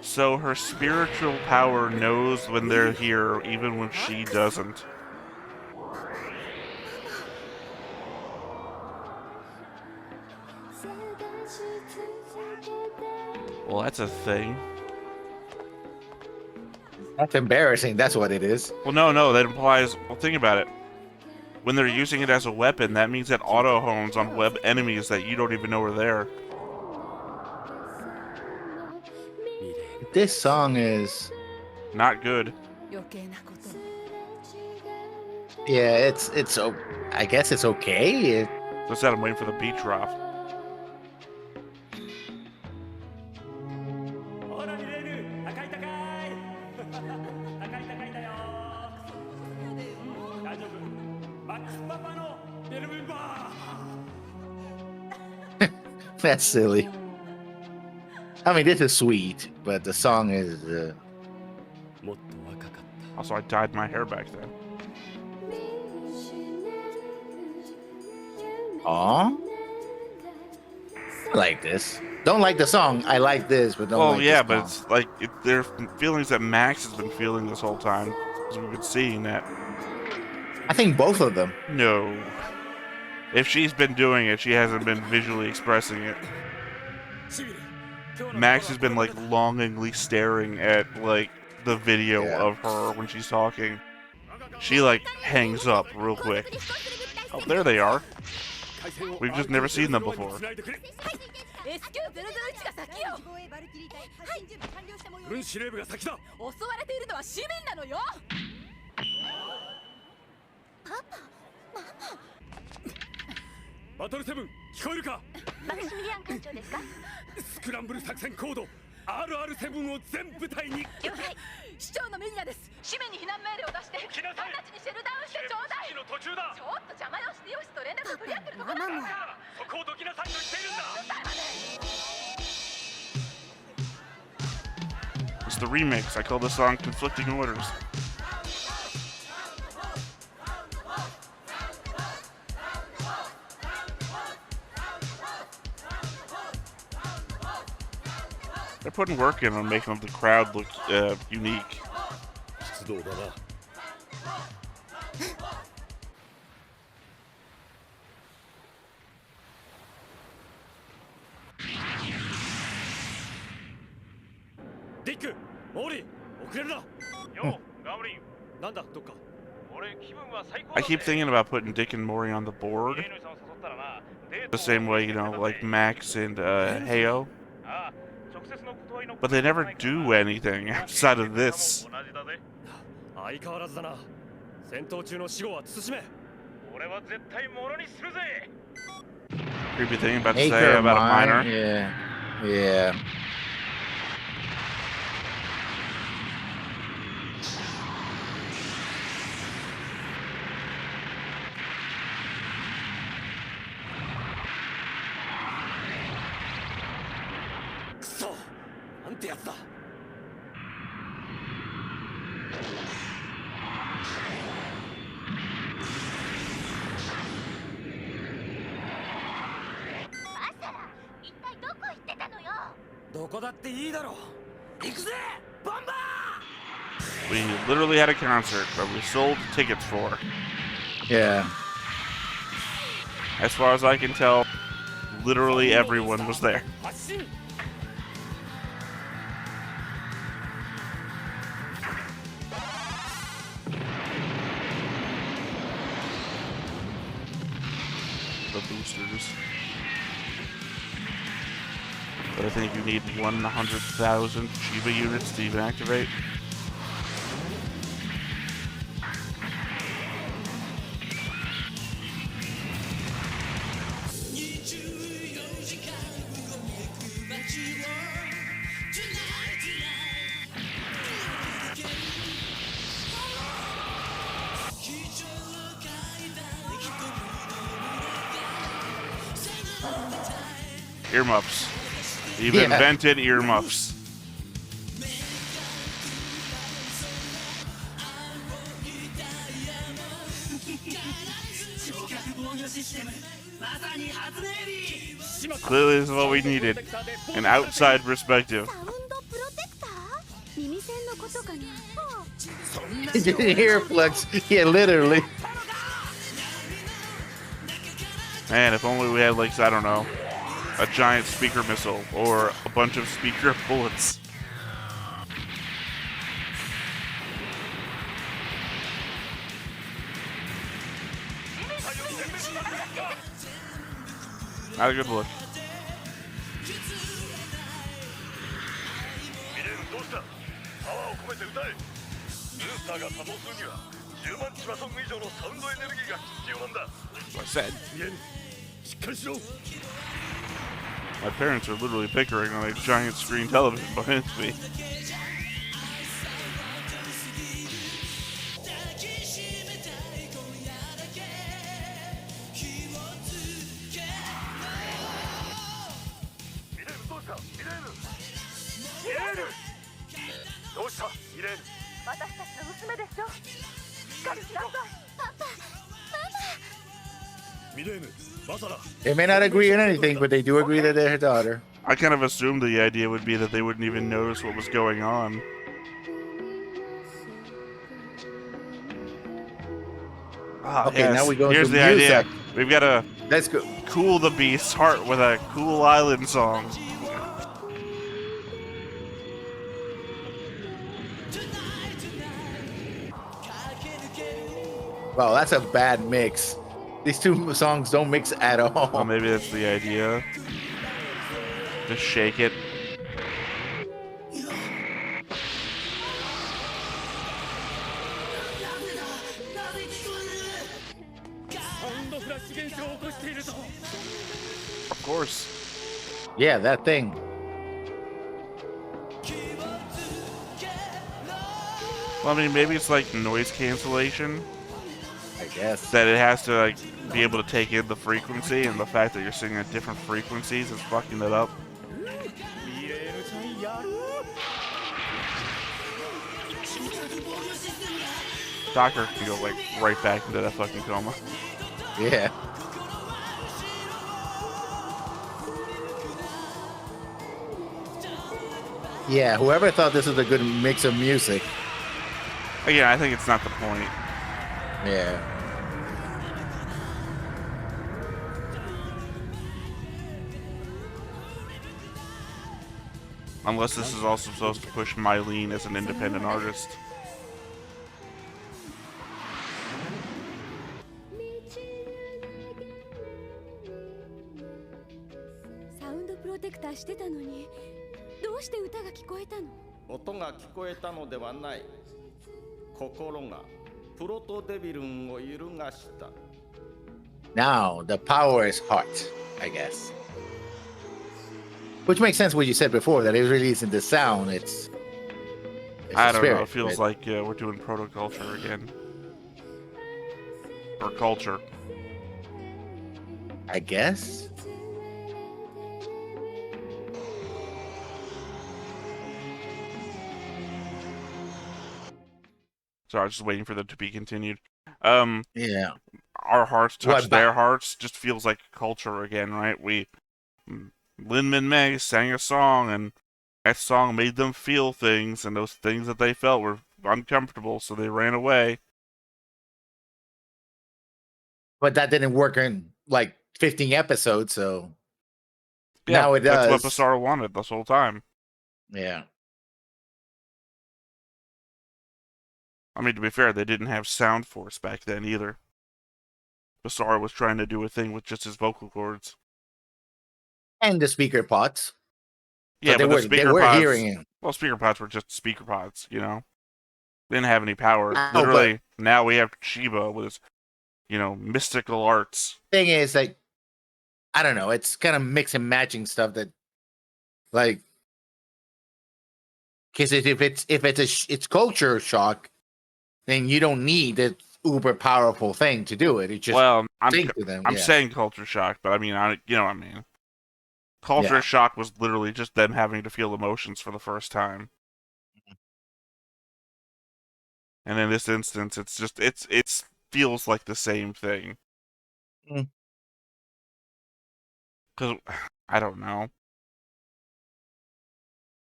So her spiritual power knows when they're here, even when she doesn't. Well, that's a thing. That's embarrassing. That's what it is. Well, no, that implies... Well, think about it. When they're using it as a weapon, that means it auto-hones on web enemies that you don't even know are there. This song is... Not good. Yeah, it's I guess it's okay. Just that I'm waiting for the beat drop. That's silly. I mean, this is sweet, but the song is. Also, I dyed my hair back then. Aw. I like this. Don't like the song. I like this, but don't like yeah, the but song. it's like there are feelings that Max has been feeling this whole time. Because we've been seeing that. I think both of them. No. If she's been doing it, she hasn't been visually expressing it. Max has been like longingly staring at like the video of her when she's talking. She like hangs up real quick. Oh, there they are. We've just never seen them before. RR7 を全部隊に了解市長のメニアです市民に避難命令を出して直ちにシェルダウンしてちょうだいの途中だちょっと邪魔をしてよしと連絡を取り合ってるところだからそこをどきなさいと言っているんだ It's the remix. I call this song Conflicting Orders. They're putting work in on making the crowd look unique. Dick, Mori, 遅れるな。よ、ガムリン。なんだ、どっか。俺気分は最高だ。 I keep thinking about putting Dick and Mori on the board. The same way, you know, like Max and Heyo. But they never do anything outside of this. 相変わらずだな。戦闘中の死後は慎め。俺は絶対ものにするぜ。 Creepy thing about to say about a minor. Yeah. Yeah. So, なんてやつだ。どこだっていいだろう。行くぜ、ボンバー。 We literally had a concert that we sold tickets for. Yeah. As far as I can tell, literally everyone was there. The boosters. But I think you need 100,000 Shiba units to even activate. Earmuffs. You've invented earmuffs. Clearly this is what we needed. An outside perspective. Earplugs. Yeah, literally. Man, if only we had, like, I don't know, a giant speaker missile or a bunch of speaker bullets. Not a good look. What I said. My parents are literally bickering on a giant screen television behind me. イレーヌ私たちの娘ですよ。しっかりしなさい。パパ、ミレーヌ、マサラ。 They may not agree on anything, but they do agree that they're her daughter. I kind of assumed the idea would be that they wouldn't even notice what was going on. Ah, Okay, yes. now we go Here's into the music. idea. We've got to Let's go. cool the beast's heart with a cool island song. Wow, that's a bad mix. These two songs don't mix at all. Well, maybe that's the idea. Just shake it. Of course. Yeah, that thing. Well, I mean, maybe it's like noise cancellation. I guess. That it has to like be able to take in the frequency, and the fact that you're singing at different frequencies is fucking it up. Doctor can go like right back into that fucking coma. Yeah. Yeah, whoever thought this was a good mix of music. Again, I think it's not the point. Yeah. Unless this is also supposed to push Mylene as an independent artist. サウンドプロテクターしてたのに、どうして歌が聞こえたの？音が聞こえたのではない。心がプロトデビルンを揺るがした。 Now, the power is heart, I guess. Which makes sense what you said before, that it really isn't the sound, it's I the don't spirit, know, it feels right? like we're doing proto-culture again. Or culture. I guess? So I was just waiting for them to be continued. Yeah. Our hearts touch What, their hearts just feels like culture again, right? Lin Min May sang a song, and that song made them feel things, and those things that they felt were uncomfortable, so they ran away. But that didn't work in like 15 episodes, so Yeah, now it does. that's what Basara wanted this whole time. Yeah. I mean, to be fair, they didn't have Sound Force back then either. Basara was trying to do a thing with just his vocal cords. And the speaker pots. Yeah, So but they were pods, hearing it. well, speaker pods were just speaker pods, you know? They didn't have any power. No, Literally, now we have Chiba with his, mystical arts. Thing is, like, I don't know, it's kind of mix and matching stuff that, like, because if it's culture shock, then you don't need that uber powerful thing to do it. It just sync to them. I'm yeah. saying culture shock, but I mean, you know what I mean. Culture shock was literally just them having to feel emotions for the first time. And in this instance, it's just it feels like the same thing. Because I don't know.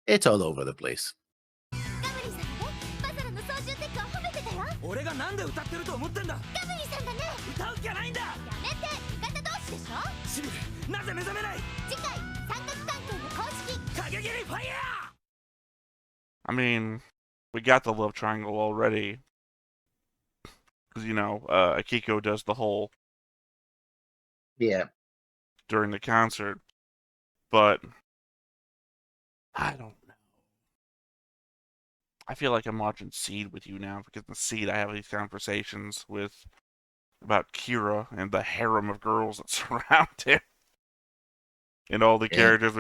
It's all over the place. ガブリさんがね、バサラの操縦テクを褒めてたよ。俺がなんで歌ってると思ってんだ。ガブリさんがね、歌う気はないんだ。やめて、味方同士でしょ。シビル、なぜ目覚めない。次回、三角関係の公式。影切りファイヤー。 I mean, we got the love triangle already. Because, Akiko does the whole... Yeah. During the concert. But... I don't know. I feel like I'm watching Seed with you now, because in Seed I have these conversations about Kira and the harem of girls that surround him. And all the characters,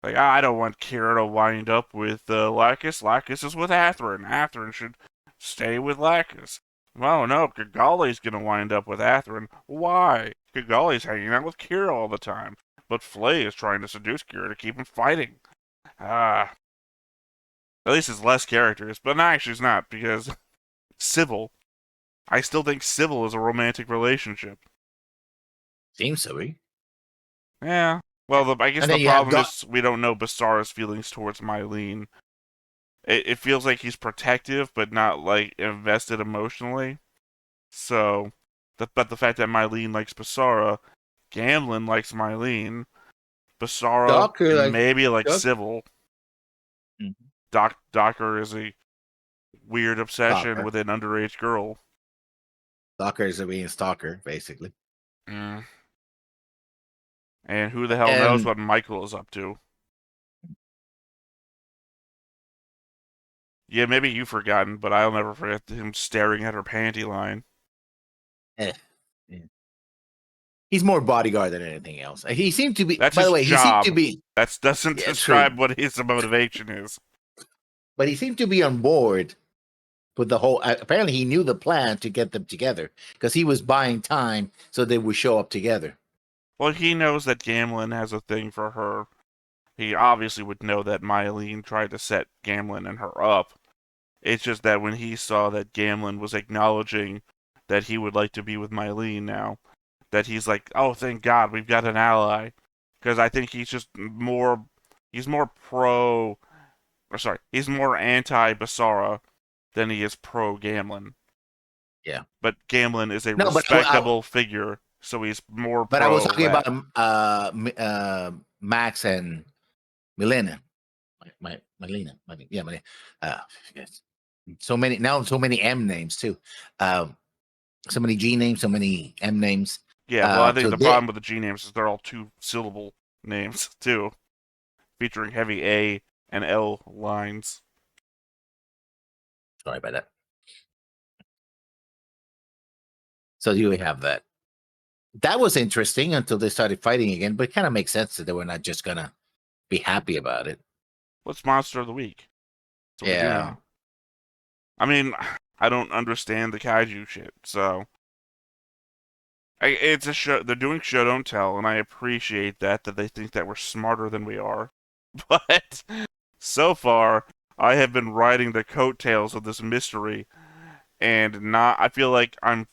I don't want Kira to wind up with Lacus. Lacus is with Athrun. Athrun should stay with Lacus. Well, no, Kigali's gonna wind up with Athrun. Why? Kigali's hanging out with Kira all the time. But Flay is trying to seduce Kira to keep him fighting. At least it's less characters, but no, actually it's not, because Civil. I still think Civil is a romantic relationship. Seems to be. Yeah. Well, I guess And the then you have problem is we don't know Basara's feelings towards Mylene. It feels like he's protective, but not like invested emotionally. So, but the fact that Mylene likes Basara, Gamlin likes Mylene, Basara maybe likes Civil. Mm-hmm. Docker is a weird obsession Stalker. with an underage girl. Stalker is being stalker, basically. Mm. And who the hell knows what Michael is up to? Yeah, maybe you've forgotten, but I'll never forget him staring at her panty line. Yeah. He's more bodyguard than anything else. He seemed to be. That's by his the way, job. he seemed to be. That doesn't describe what his motivation is. But he seemed to be on board with the whole. Apparently, he knew the plan to get them together because he was buying time so they would show up together. Well, he knows that Gamlin has a thing for her. He obviously would know that Mylene tried to set Gamlin and her up. It's just that when he saw that Gamlin was acknowledging that he would like to be with Mylene now, that he's like, oh, thank God, we've got an ally. Because I think he's just more, he's more he's more anti-Basara than he is pro-Gamlin. Yeah. But Gamlin is a respectable figure, so he's more But pro I was talking that. about Max and Milena. Milena. Yeah, Milena. Yes. So many M names too. So many G names, so many M names. Yeah, well, I think the problem with the G names is they're all 2-syllable names too, featuring heavy A and L lines. Sorry about that. So you have that. That was interesting until they started fighting again, but it kind of makes sense that they were not just gonna be happy about it. What's Monster of the Week? Yeah. I mean, I don't understand the kaiju shit, so it's a show. They're doing show don't tell, and I appreciate that they think that we're smarter than we are. But so far, I have been riding the coattails of this mystery, and I feel like I'm.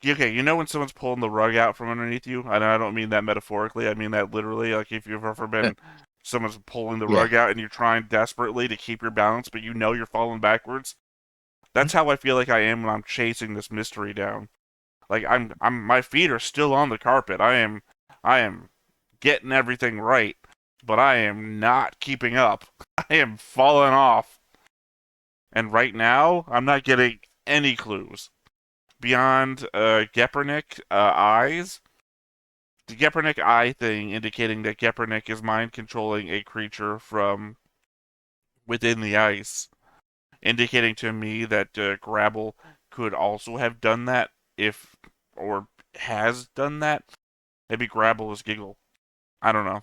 Okay, you know when someone's pulling the rug out from underneath you? I don't mean that metaphorically. I mean that literally. Like if you've ever been, someone's pulling the rug out and you're trying desperately to keep your balance, but you know you're falling backwards. That's how I feel like I am when I'm chasing this mystery down. Like my feet are still on the carpet. I am getting everything right, but I am not keeping up. I am falling off. And right now, I'm not getting any clues beyond Gepernick eyes. The Gepernick eye thing indicating that Gepernick is mind controlling a creature from within the ice, indicating to me that Grabble could also have done that or has done that. Maybe Grabble is Giggle. I don't know.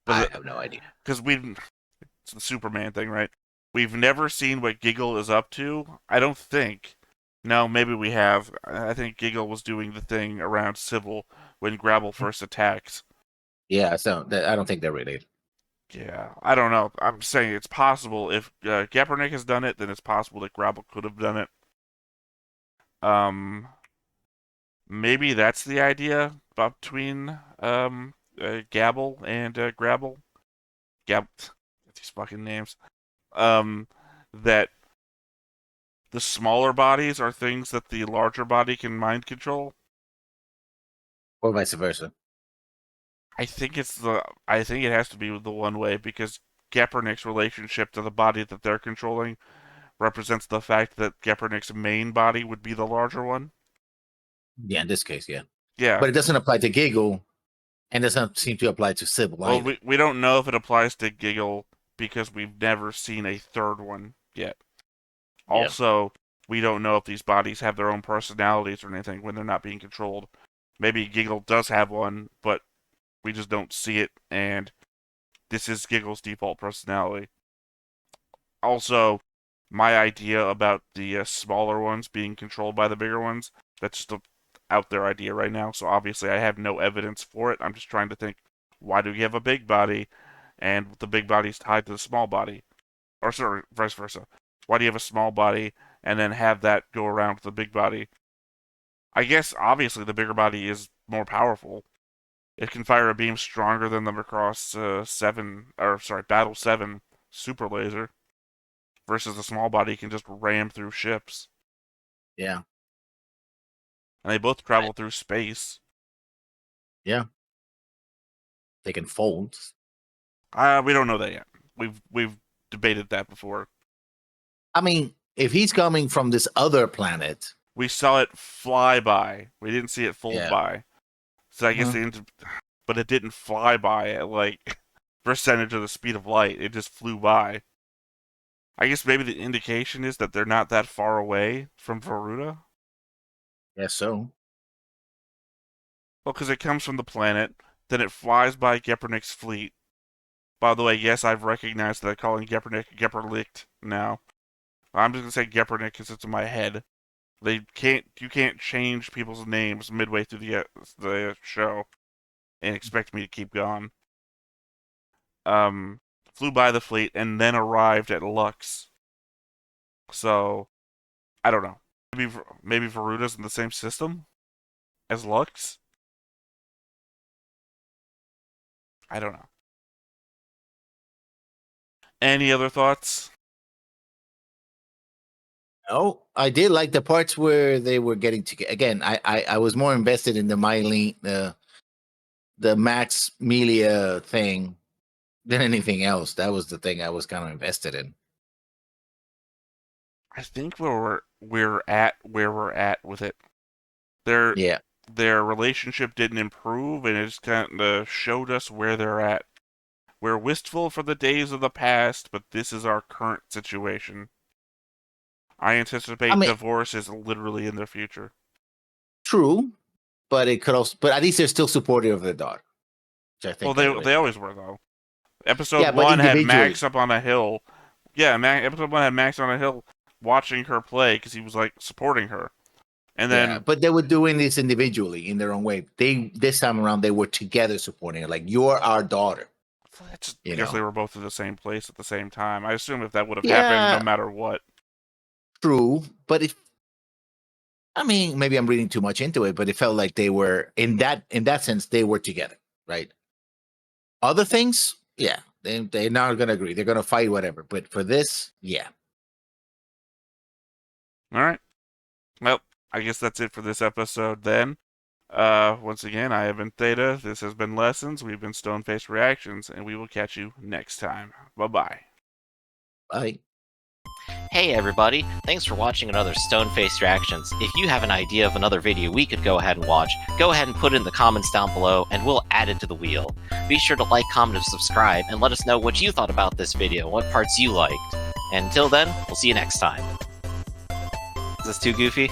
But I have no idea. Because it's the Superman thing, right? We've never seen what Giggle is up to. I don't think. No, maybe we have. I think Giggle was doing the thing around Civil when Grabble first attacks. Yeah, so I don't think they're related. Yeah, I don't know. I'm saying it's possible. If Gepernick has done it, then it's possible that Grabble could have done it. Maybe that's the idea between Gabble and Grabble. These fucking names. That the smaller bodies are things that the larger body can mind control. Or vice versa. I think it has to be the one way because Gepernick's relationship to the body that they're controlling represents the fact that Gepernick's main body would be the larger one. Yeah, in this case, yeah. Yeah. But it doesn't apply to Giggle and doesn't seem to apply to Sybil Well, either. we don't know if it applies to Giggle because we've never seen a third one yet. Yeah. Also, we don't know if these bodies have their own personalities or anything when they're not being controlled. Maybe Giggle does have one, but we just don't see it, and this is Giggle's default personality. Also, my idea about the smaller ones being controlled by the bigger ones, that's just a out there idea right now, so obviously I have no evidence for it. I'm just trying to think, why do you have a big body? and the big body is tied to the small body? Or sorry, vice versa. Why do you have a small body and then have that go around with the big body? I guess obviously the bigger body is more powerful. It can fire a beam stronger than the Macross 7, or sorry, Battle 7 super laser, versus the small body can just ram through ships. Yeah. And they both travel through space. Yeah. They can fold. We don't know that yet. We've debated that before. I mean, if he's coming from this other planet, we saw it fly by. We didn't see it fold by. So I guess but it didn't fly by at like percentage of the speed of light. It just flew by. I guess maybe the indication is that they're not that far away from Veruda. Yes, so. Well, because it comes from the planet, then it flies by Gepernik's fleet. By the way, yes, I've recognized that calling Gepernik Geperlicht now. I'm just gonna say Gepernik because it's in my head. You can't change people's names midway through the show and expect me to keep going. Flew by the fleet and then arrived at Lux. So, I don't know. Maybe Veruda's in the same system as Lux? I don't know. Any other thoughts? Oh, I did like the parts where they were getting together. Again, I was more invested in the Mylene, the Max Melia thing than anything else. That was the thing I was kind of invested in. I think we're at where we're at with it. Their relationship didn't improve, and it just kind of showed us where they're at. We're wistful for the days of the past, but this is our current situation. I anticipate divorce is literally in their future. True, but it could also. But at least they're still supportive of their daughter. Which I think. Well, they always were though. Episode 1 had Max up on a hill. Yeah, episode 1 had Max on a hill watching her play because he was like supporting her. And then, but they were doing this individually in their own way. This time around they were together supporting her. Like, you're our daughter. I guess they were both in the same place at the same time. I assume if that would have happened, no matter what. True, but I mean, maybe I'm reading too much into it, but it felt like they were in that sense they were together, right? Other things, yeah, they're not gonna agree. They're gonna fight, whatever. But for this, yeah. All right. Well, I guess that's it for this episode then. Once again, I have been Theta. This has been Lessons. We've been Stone-Faced Reactions, and we will catch you next time. Bye-bye. Bye. Hey everybody, thanks for watching another Stone-Faced Reactions. If you have an idea of another video we could go ahead and watch, go ahead and put it in the comments down below and we'll add it to the wheel. Be sure to like, comment, and subscribe, and let us know what you thought about this video and what parts you liked. And until then, we'll see you next time. Is this too goofy?